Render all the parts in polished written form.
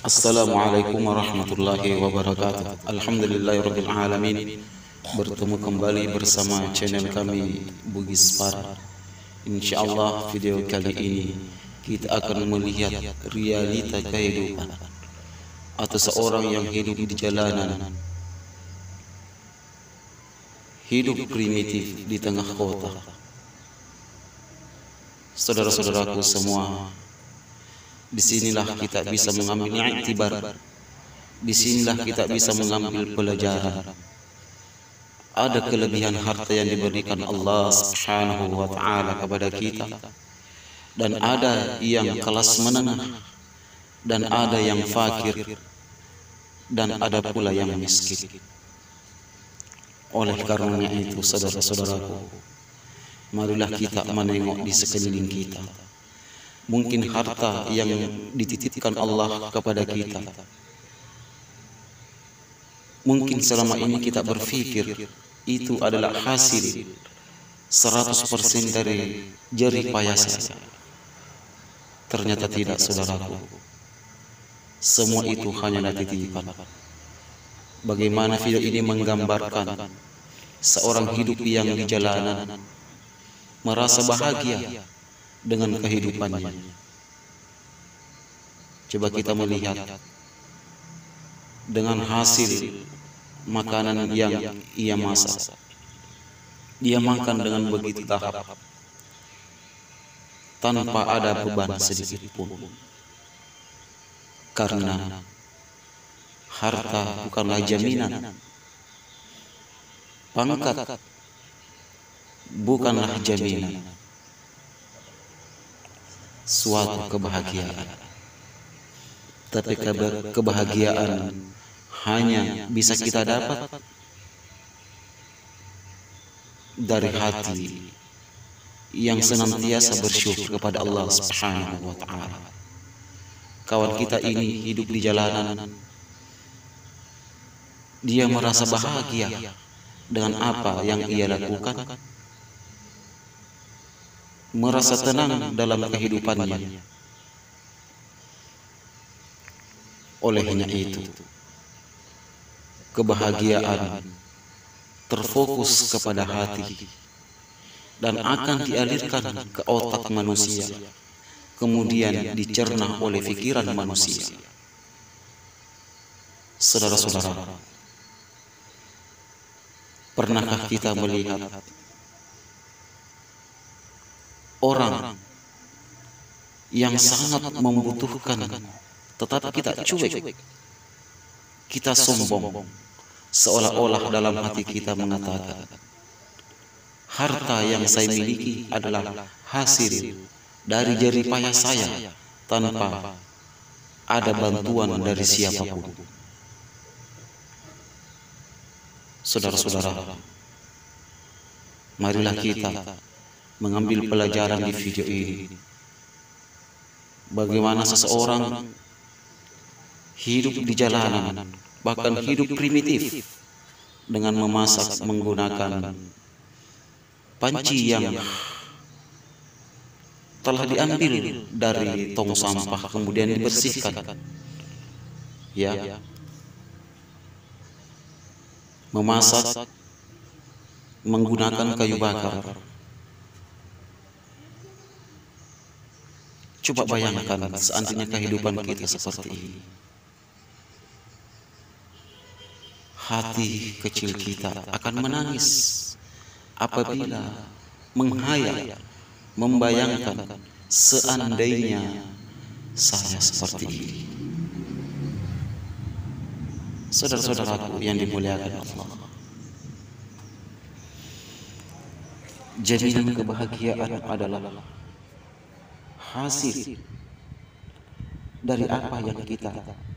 Assalamualaikum warahmatullahi wabarakatuh. Alhamdulillahirabbil alamin. Bertemu kembali bersama channel kami Bugis Par. Insyaallah video kali ini kita akan melihat realita kehidupan atau seorang yang hidup di jalanan, hidup primitif di tengah kota. Saudara-saudaraku semua, disinilah kita bisa mengambil iktibar. Disinilah kita bisa mengambil pelajaran. Ada kelebihan harta yang diberikan Allah Subhanahu wa Ta'ala kepada kita, dan ada yang kelas menengah, dan ada yang fakir, dan ada pula yang miskin. Oleh karenanya itu, saudara-saudaraku, marilah kita menengok di sekeliling kita. Mungkin harta yang dititipkan Allah kepada kita, mungkin selama ini kita berpikir itu adalah hasil 100% dari jerih payah saya. Ternyata tidak, saudaraku. Semua itu hanyalah titipan. Bagaimana video ini menggambarkan seorang hidup yang di jalanan, merasa bahagia dengan kehidupannya. Coba kita melihat dengan hasil makanan yang ia masak, dia makan dengan begitu lahap, tanpa ada beban sedikit pun. Karena harta bukanlah jaminan, pangkat bukanlah jaminan suatu kebahagiaan. Tapi kebahagiaan hanya bisa kita dapat dari hati yang senantiasa bersyukur kepada Allah Subhanahu wa Ta'ala. Kawan kita ini hidup di jalanan, dia merasa bahagia dengan apa yang ia lakukan, merasa tenang dalam kehidupannya. Olehnya itu, kebahagiaan terfokus kepada hati dan akan dialirkan ke otak manusia, kemudian dicerna oleh pikiran manusia. Saudara-saudara, pernahkah kita melihat orang yang sangat membutuhkan, tetapi kita cuek, kita sombong, seolah-olah dalam hati kita mengatakan, harta yang saya miliki adalah hasil dari jerih payah saya tanpa ada bantuan dari siapapun. Saudara-saudara, marilah kita mengambil pelajaran di video ini. Bagaimana seseorang hidup di jalanan, bahkan hidup primitif, dengan memasak menggunakan panci yang telah diambil dari tong sampah kemudian dibersihkan. Ya, memasak menggunakan kayu bakar. Coba bayangkan seandainya kehidupan kita seperti ini. Hati kecil kita akan menangis apabila menghayal, membayangkan seandainya saya seperti ini. Saudara-saudaraku yang dimuliakan Allah, jaminan kebahagiaan adalah hasil dari apa yang kita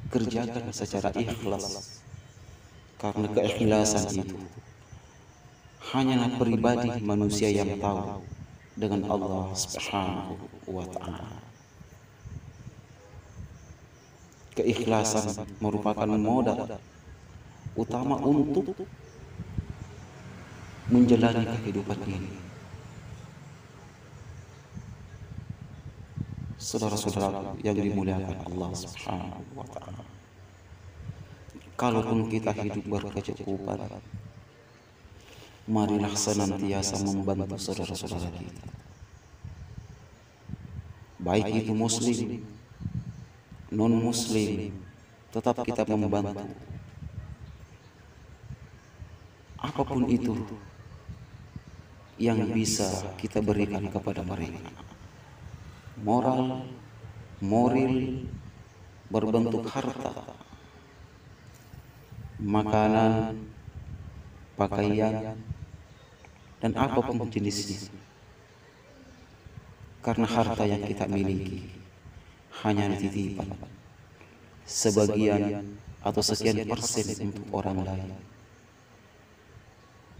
kerjakan secara ikhlas. Karena keikhlasan itu hanyalah pribadi manusia yang tahu dengan Allah Subhanahu wa Ta'ala. Keikhlasan merupakan modal utama untuk menjalani kehidupan ini. Saudara-saudara yang dimuliakan Allah Subhanahu wa Ta'ala, kalaupun kita hidup berkecukupan, marilah senantiasa membantu saudara-saudara kita, baik itu muslim, non-muslim, tetap kita membantu. Apapun itu yang bisa kita berikan kepada mereka, moral, moral, berbentuk harta, makanan, pakaian, dan apapun jenisnya. Karena harta yang kita miliki hanya titipan, sebagian atau sekian persen untuk orang lain.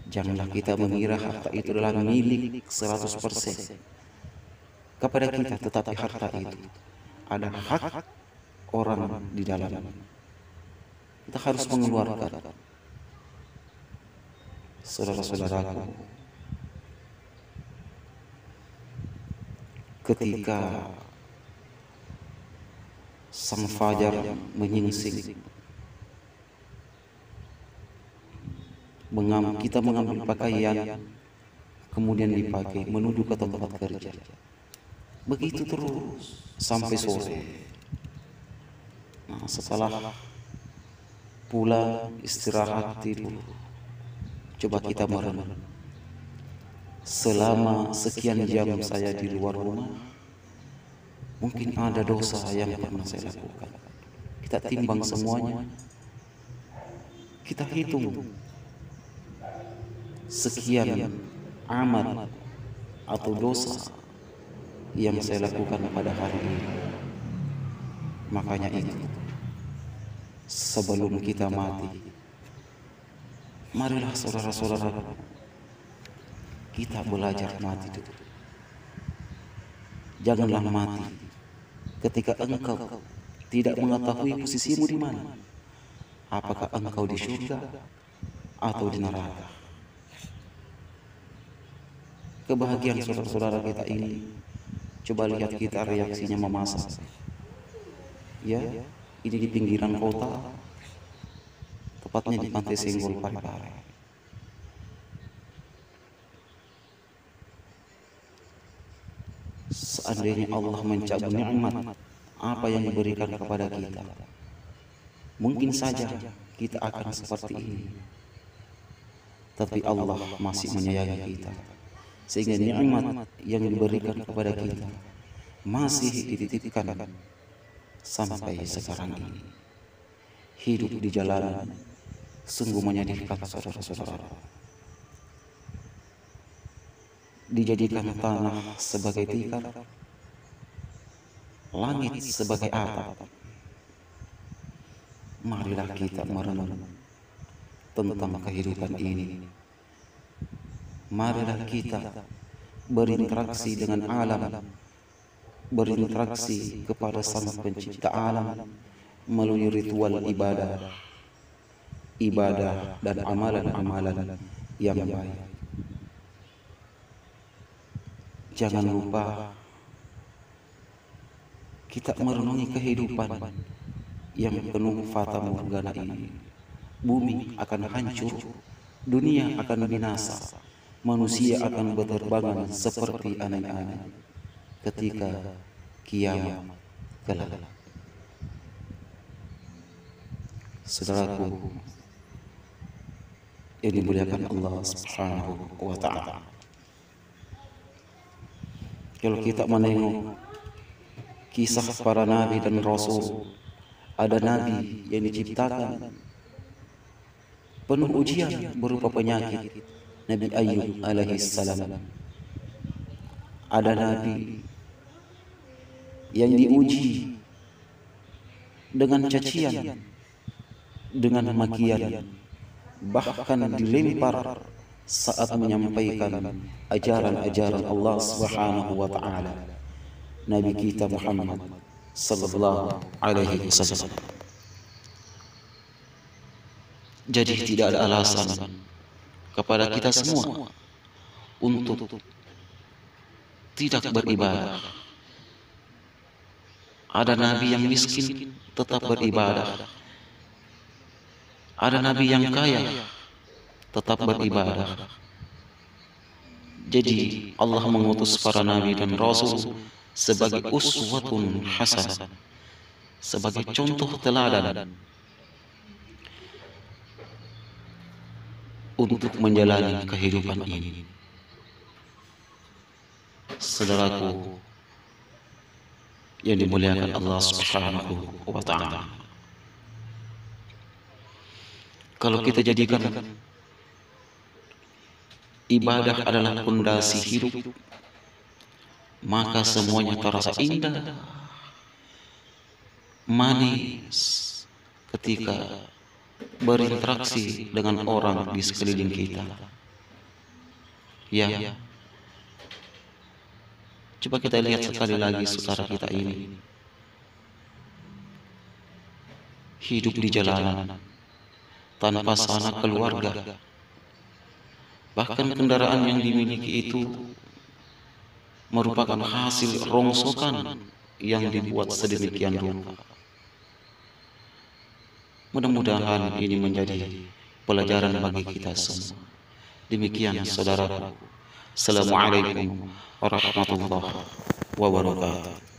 Janganlah kita mengira harta itu adalah milik 100% kepada kita, tetapi harta itu ada hak orang di dalam. Kita harus mengeluarkan. Saudara-saudaraku, ketika sang fajar menyingsing, kita mengambil pakaian, kemudian dipakai menuju ke tempat kerja. Begitu terus sampai sore. Nah, setelah pulang, istirahat, tidur, coba kita merenung. Selama sekian jam saya di luar rumah, mungkin ada dosa yang pernah saya lakukan. Kita timbang semuanya, kita hitung sekian amal atau dosa yang saya lakukan pada hari ini. Makanya itu, sebelum kita mati, marilah saudara-saudara kita belajar mati dulu. Janganlah mati ketika engkau tidak mengetahui posisimu di mana. Apakah engkau di surga atau di neraka? Kebahagiaan saudara-saudara kita ini, coba lihat kita reaksinya memasak. Ya, ini di pinggiran kota, tepatnya di Pantai Senggol, Parepare. Seandainya Allah mencabut nikmat apa yang diberikan kepada kita, mungkin saja kita akan seperti ini. Tapi Allah masih menyayangi kita, sehingga nikmat yang diberikan kepada kita masih dititipkan sampai sekarang ini. Hidup di jalanan sungguh menyedihkan saudara-saudara. Dijadikan tanah sebagai tikar, langit sebagai atap. Marilah kita merenung tentang kehidupan ini. Marilah kita berinteraksi dengan alam, berinteraksi kepada Sang Pencipta alam melalui ritual ibadah dan amalan-amalan yang baik. Jangan lupa kita merenungi kehidupan yang penuh fata morgana ini. Bumi akan hancur, dunia akan binasa, manusia akan berterbangan seperti aneh-aneh ketika kiamat kelak. Saudaraku yang dimuliakan Allah Subhanahu wa Ta'ala, kalau kita menengok kisah para nabi dan rasul, ada nabi yang diciptakan penuh ujian berupa penyakit, Nabi Ayub alaihissalam. Ada nabi yang diuji dengan cacian, dengan makian, bahkan dilempar saat menyampaikan ajaran-ajaran Allah Subhanahu wa Ta'ala. Nabi kita Muhammad sallallahu alaihi wasallam. Jadi tidak ada alasan kepada kita semua untuk tidak beribadah, Ada nabi yang miskin tetap beribadah. Ada nabi yang kaya tetap beribadah. Jadi Allah mengutus para nabi dan rasul sebagai uswatun hasanah, sebagai contoh teladan untuk menjalani kehidupan ini. Saudaraku yang dimuliakan Allah Subhanahu wa ta'ala, kalau kita jadikan ibadah adalah pondasi hidup, maka semuanya terasa indah, manis ketika berinteraksi dengan orang di sekeliling kita. Ya, coba kita lihat sekali lagi saudara kita ini hidup di jalanan tanpa sanak keluarga. Bahkan kendaraan yang dimiliki itu merupakan hasil rongsokan yang dibuat sedemikian rupa. Mudah-mudahan ini menjadi pelajaran bagi kita semua. Demikian saudaraku. Assalamualaikum warahmatullahi wabarakatuh.